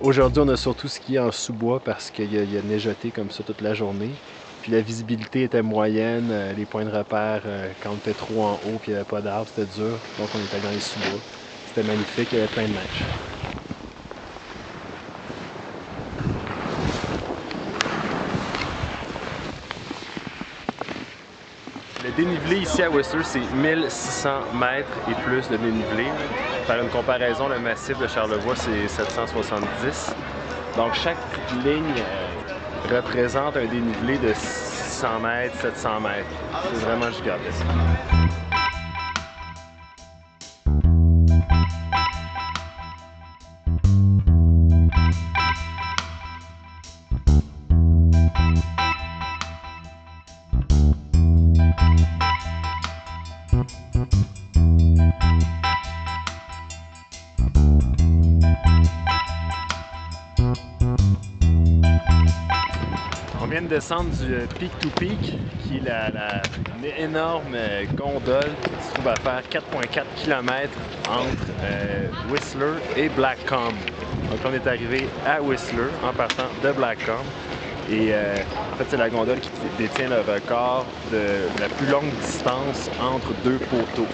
Aujourd'hui, on a surtout skié en sous-bois parce qu'il y a neigeoté comme ça toute la journée. Puis la visibilité était moyenne, les points de repère, quand on était trop en haut et il n'y avait pas d'arbres, c'était dur. Donc on était dans les sous-bois. C'était magnifique, il y avait plein de neige. Le dénivelé ici à Whistler, c'est 1600 mètres et plus de dénivelé. Par une comparaison, le massif de Charlevoix, c'est 770. Donc chaque ligne représente un dénivelé de 600 mètres, 700 mètres. C'est vraiment gigantesque. On vient de descendre du Peak to Peak, qui est une énorme gondole qui se trouve à faire 4,4 km entre Whistler et Blackcomb. Donc on est arrivé à Whistler en partant de Blackcomb. Et en fait, c'est la gondole qui détient le record de la plus longue distance entre deux poteaux.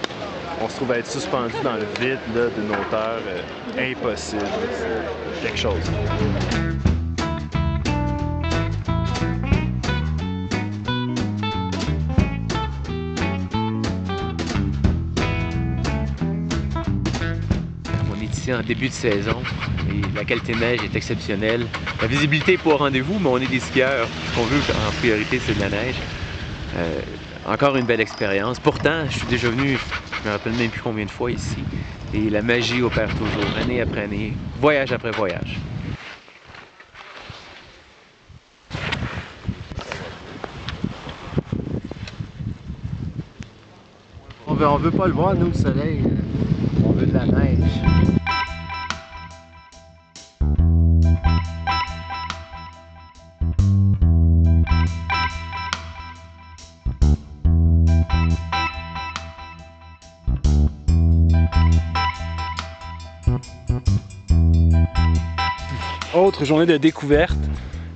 On se trouve à être suspendu dans le vide là, d'une hauteur impossible. C'est quelque chose. En début de saison et la qualité de neige est exceptionnelle. La visibilité n'est pas au rendez-vous, mais on est des skieurs. Ce qu'on veut en priorité, c'est de la neige. Encore une belle expérience. Pourtant, je suis déjà venu, je me rappelle même plus combien de fois ici. Et la magie opère toujours, année après année, voyage après voyage. On veut pas le voir, nous, le soleil. On veut de la neige. Autre journée de découverte.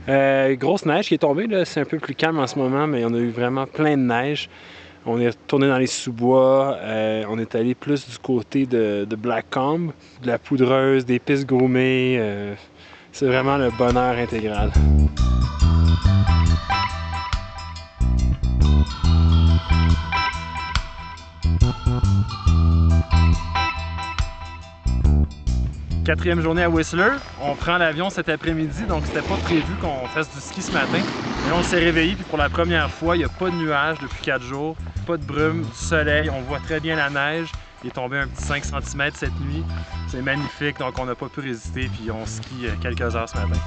Grosse neige qui est tombée, c'est un peu plus calme en ce moment, mais on a eu vraiment plein de neige. On est retourné dans les sous-bois, on est allé plus du côté de Blackcomb, de la Poudreuse, des pistes groomées. C'est vraiment le bonheur intégral. Quatrième journée à Whistler. On prend l'avion cet après-midi, donc c'était pas prévu qu'on fasse du ski ce matin. Mais là, on s'est réveillé, puis pour la première fois, il n'y a pas de nuages depuis 4 jours, pas de brume, du soleil, on voit très bien la neige. Il est tombé un petit 5 cm cette nuit. C'est magnifique, donc on n'a pas pu résister, puis on skie quelques heures ce matin.